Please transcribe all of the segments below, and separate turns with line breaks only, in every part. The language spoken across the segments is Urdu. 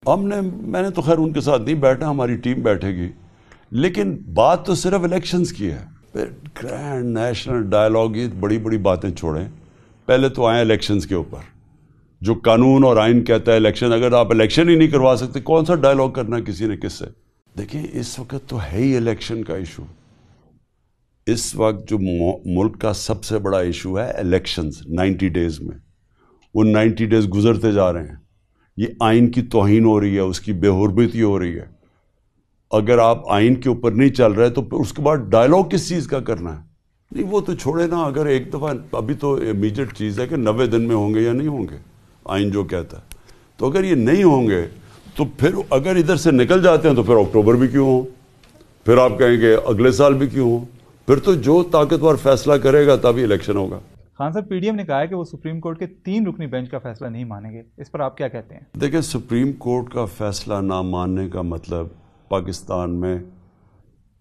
میں نے تو خیر ان کے ساتھ نہیں بیٹھا، ہماری ٹیم بیٹھے گی، لیکن بات تو صرف الیکشنز کی ہے. پھر گرینڈ نیشنل ڈائلاگ، یہ بڑی بڑی باتیں چھوڑیں، پہلے تو آئیں الیکشنز کے اوپر. جو قانون اور آئین کہتا ہے الیکشن، اگر آپ الیکشن ہی نہیں کروا سکتے، کون سا ڈائلاگ کرنا کسی نے کس سے؟ دیکھیں اس وقت تو ہے ہی الیکشن کا ایشو. اس وقت جو ملک کا سب سے بڑا ایشو ہے الیکشنز 90 ڈیز میں. وہ 90 ڈیز گزرتے جا رہے ہیں، یہ آئین کی توہین ہو رہی ہے، اس کی بے حرمتی ہو رہی ہے. اگر آپ آئین کے اوپر نہیں چل رہے تو اس کے بعد ڈائلاگ کس چیز کا کرنا ہے؟ نہیں وہ تو چھوڑے نا. اگر ایک دفعہ ابھی تو امیجیٹ چیز ہے کہ 90 دن میں ہوں گے یا نہیں ہوں گے، آئین جو کہتا ہے. تو اگر یہ نہیں ہوں گے تو پھر اگر ادھر سے نکل جاتے ہیں تو پھر اکتوبر بھی کیوں ہوں، پھر آپ کہیں گے اگلے سال بھی کیوں ہوں. پھر تو جو طاقتور فیصلہ کرے گا تبھی الیکشن ہوگا.
خان صاحب، پی ڈی ایم نے کہا ہے کہ وہ سپریم کورٹ کے 3 رکنی بینچ کا فیصلہ نہیں مانیں گے، اس پر آپ کیا کہتے ہیں؟
دیکھیں سپریم کورٹ کا فیصلہ نہ ماننے کا مطلب پاکستان میں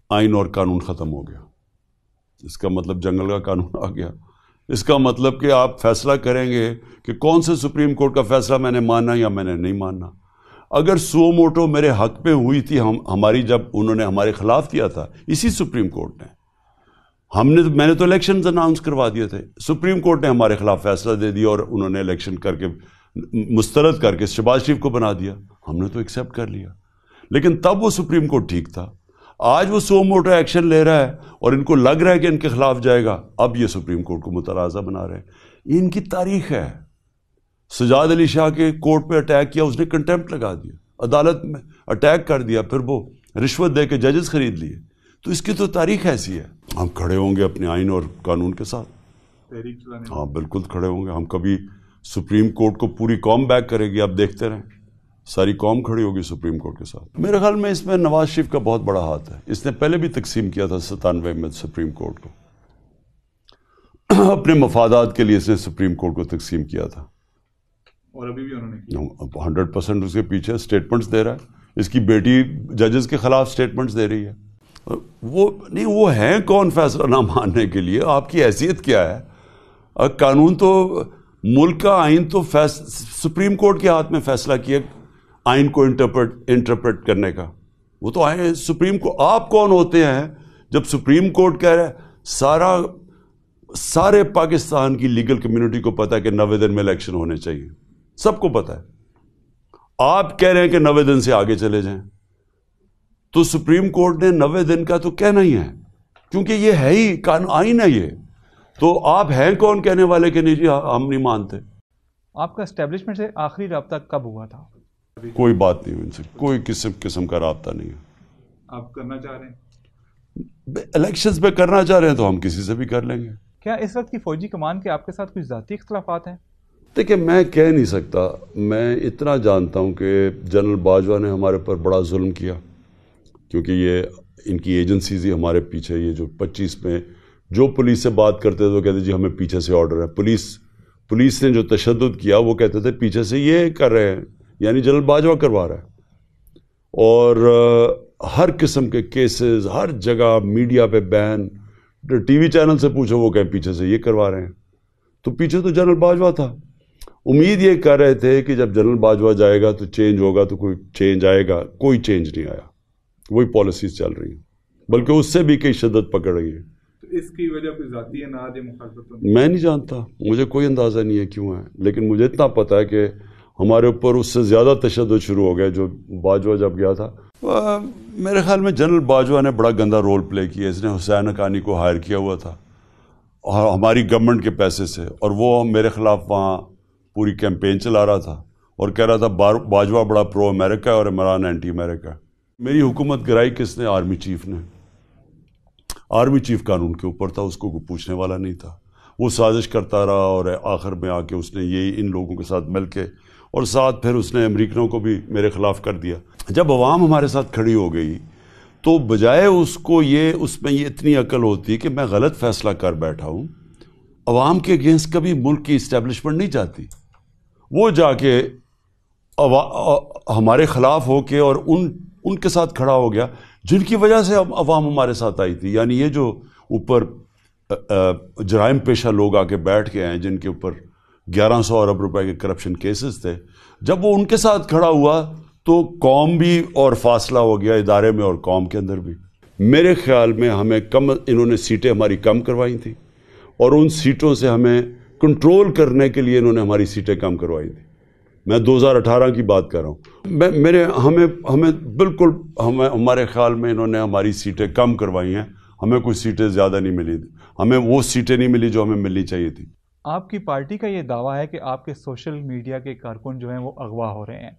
آئین اور قانون ختم ہو گیا. اس کا مطلب جنگل کا قانون آ گیا. اس کا مطلب کہ آپ فیصلہ کریں گے کہ کون سے سپریم کورٹ کا فیصلہ میں نے ماننا یا میں نے نہیں ماننا. اگر سو موٹو میرے حق پہ ہوئی تھی ہماری، جب انہوں نے ہمارے خلاف کیا تھا اسی سپریم کورٹ نے، میں نے تو الیکشنز اناؤنس کروا دیے تھے، سپریم کورٹ نے ہمارے خلاف فیصلہ دے دیا اور انہوں نے الیکشن کر کے مسترد کر کے شہباز شریف کو بنا دیا. ہم نے تو ایکسیپٹ کر لیا، لیکن تب وہ سپریم کورٹ ٹھیک تھا. آج وہ سو موٹو ایکشن لے رہا ہے اور ان کو لگ رہا ہے کہ ان کے خلاف جائے گا، اب یہ سپریم کورٹ کو متنازع بنا رہے ہیں. یہ ان کی تاریخ ہے. سجاد علی شاہ کے کورٹ پہ اٹیک کیا، اس نے کنٹیمپٹ لگا دیا، عدالت میں اٹیک کر دیا، پھر وہ رشوت دے کے ججز خرید لیے. تو اس کی تو تاریخ ایسی ہے. ہم کھڑے ہوں گے اپنے آئین اور قانون کے ساتھ. ہاں بالکل کھڑے ہوں گے. ہم کبھی سپریم کورٹ کو پوری قوم بیک کرے گی، آپ دیکھتے رہیں، ساری قوم کھڑی ہوگی سپریم کورٹ کے ساتھ. میرے خیال میں اس میں نواز شریف کا بہت بڑا ہاتھ ہے. اس نے پہلے بھی تقسیم کیا تھا 97 میں سپریم کورٹ کو، اپنے مفادات کے لیے اس نے سپریم کورٹ کو تقسیم کیا تھا،
اور ابھی بھی انہوں نے کیا.
100% اس کے پیچھے اسٹیٹمنٹس دے رہا ہے. اس کی بیٹی ججز کے خلاف اسٹیٹمنٹس دے رہی ہے. وہ نہیں، وہ ہیں کون فیصلہ نہ ماننے کے لیے؟ آپ کی حیثیت کیا ہے؟ قانون تو ملک کا آئین تو سپریم کورٹ کے ہاتھ میں فیصلہ کیا آئین کو انٹرپریٹ کرنے کا. وہ تو آئے سپریم کو. آپ کون ہوتے ہیں جب سپریم کورٹ کہہ رہا ہے؟ سارے پاکستان کی لیگل کمیونٹی کو پتا ہے کہ 90 دن میں الیکشن ہونے چاہیے، سب کو پتا ہے. آپ کہہ رہے ہیں کہ 90 دن سے آگے چلے جائیں، تو سپریم کورٹ نے 90 دن کا تو کہنا ہی ہے، کیونکہ یہ ہے ہی آئین ہے یہ. تو آپ ہیں کون کہنے والے کہ نہیں جی ہم نہیں مانتے؟
آپ کا اسٹیبلشمنٹ سے آخری رابطہ کب ہوا تھا؟
کوئی بات نہیں، ان سے کوئی قسم کا رابطہ نہیں ہے.
آپ کرنا چاہ رہے ہیں؟
الیکشنز پہ کرنا چاہ رہے ہیں تو ہم کسی سے بھی کر لیں گے.
کیا اس وقت کی فوجی کمان کے آپ کے ساتھ کچھ ذاتی اختلافات ہیں؟
دیکھیں میں کہہ نہیں سکتا. میں اتنا جانتا ہوں کہ جنرل باجوہ نے ہمارے پر بڑا ظلم کیا، کیونکہ یہ ان کی ایجنسیز ہی ہمارے پیچھے. یہ جو 25 میں جو پولیس سے بات کرتے تھے وہ کہتے جی ہمیں پیچھے سے آرڈر ہے. پولیس نے جو تشدد کیا وہ کہتے تھے پیچھے سے یہ کر رہے ہیں، یعنی جنرل باجوہ کروا رہا ہے. اور ہر قسم کے کیسز ہر جگہ، میڈیا پہ بین، ٹی وی چینل سے پوچھو وہ کہیں پیچھے سے یہ کروا رہے ہیں. تو پیچھے تو جنرل باجوہ تھا. امید یہ کر رہے تھے کہ جب جنرل باجوہ جائے گا تو چینج ہوگا، تو کوئی چینج آئے گا. کوئی چینج نہیں آیا، وہی پالیسیز چل رہی ہیں، بلکہ اس سے بھی کئی شدت پکڑ رہی ہے.
تو اس کی وجہ کوئی ذاتی اناد یا مخالفت؟
میں نہیں جانتا، مجھے کوئی اندازہ نہیں ہے کیوں ہے، لیکن مجھے اتنا پتا ہے کہ ہمارے اوپر اس سے زیادہ تشدد شروع ہو گیا جو باجوہ جب گیا تھا. میرے خیال میں جنرل باجوہ نے بڑا گندا رول پلے کیا. اس نے حسین حقانی کو ہائر کیا ہوا تھا اور ہماری گورنمنٹ کے پیسے سے، اور وہ میرے خلاف وہاں پوری کیمپین چلا رہا تھا اور کہہ رہا تھا باجوہ بڑا پرو امریکہ ہے اور عمران اینٹی امریکہ ہے. میری حکومت گرائی کس نے؟ آرمی چیف نے. آرمی چیف قانون کے اوپر تھا، اس کو کوئی پوچھنے والا نہیں تھا. وہ سازش کرتا رہا اور آخر میں آ کے اس نے یہ ان لوگوں کے ساتھ مل کے، اور ساتھ پھر اس نے امریکنوں کو بھی میرے خلاف کر دیا. جب عوام ہمارے ساتھ کھڑی ہو گئی تو بجائے اس کو اس میں یہ اتنی عقل ہوتی کہ میں غلط فیصلہ کر بیٹھا ہوں. عوام کے اگینسٹ کبھی ملک کی اسٹیبلشمنٹ نہیں جاتی. وہ جا کے ہمارے خلاف ہو کے اور ان کے ساتھ کھڑا ہو گیا جن کی وجہ سے عوام ہمارے ساتھ آئی تھی. یعنی یہ جو اوپر جرائم پیشہ لوگ آ کے بیٹھ گئے ہیں جن کے اوپر 1100 ارب روپے کے کرپشن کیسز تھے، جب وہ ان کے ساتھ کھڑا ہوا تو قوم بھی اور فاصلہ ہو گیا ادارے میں اور قوم کے اندر بھی. میرے خیال میں ہمیں انہوں نے سیٹیں ہماری کم کروائی تھیں اور ان سیٹوں سے ہمیں کنٹرول کرنے کے لیے انہوں نے ہماری سیٹیں کم کروائی تھیں. میں 2018 کی بات کر رہا ہوں. ہمیں بالکل ہمارے خیال میں انہوں نے ہماری سیٹیں کم کروائی ہیں. ہمیں کوئی سیٹیں زیادہ نہیں ملی تھی. ہمیں وہ سیٹیں نہیں ملی جو ہمیں ملنی چاہیے تھی.
آپ کی پارٹی کا یہ دعویٰ ہے کہ آپ کے سوشل میڈیا کے کارکن جو ہیں وہ اغوا ہو رہے ہیں.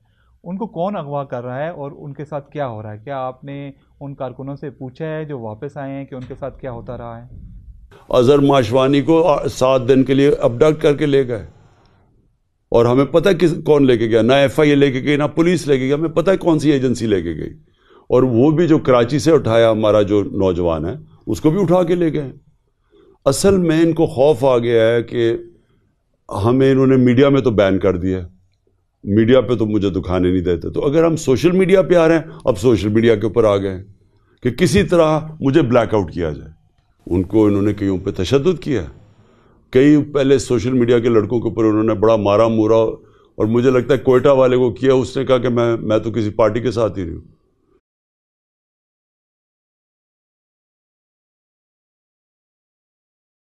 ان کو کون اغوا کر رہا ہے اور ان کے ساتھ کیا ہو رہا ہے؟ کیا آپ نے ان کارکنوں سے پوچھا ہے جو واپس آئے ہیں کہ ان کے ساتھ کیا ہوتا رہا ہے؟
اظہر ماشوانی کو 7 دن کے لیے ابڈکٹ کر کے لے گئے اور ہمیں پتہ کون لے کے گیا. نہ ایف آئی اے لے کے گئی نہ پولیس لے کے گئی. ہمیں پتہ ہے کون سی ایجنسی لے کے گئی. اور وہ بھی جو کراچی سے اٹھایا ہمارا جو نوجوان ہے اس کو بھی اٹھا کے لے گئے. اصل میں ان کو خوف آ گیا ہے کہ ہمیں انہوں نے میڈیا میں تو بین کر دیا. میڈیا پہ تو مجھے دکھانے نہیں دیتے. تو اگر ہم سوشل میڈیا پہ آ رہے ہیں, اب سوشل میڈیا کے اوپر آ گئے کہ کسی طرح مجھے بلیک آؤٹ کیا جائے. ان کو انہوں نے کئیوں پہ تشدد کیا. کئی پہلے سوشل میڈیا کے لڑکوں کے اوپر انہوں نے بڑا مارا مورا, اور مجھے لگتا ہے کوئٹہ والے کو کیا. اس نے کہا کہ میں تو کسی پارٹی کے ساتھ ہی نہیں ہوں.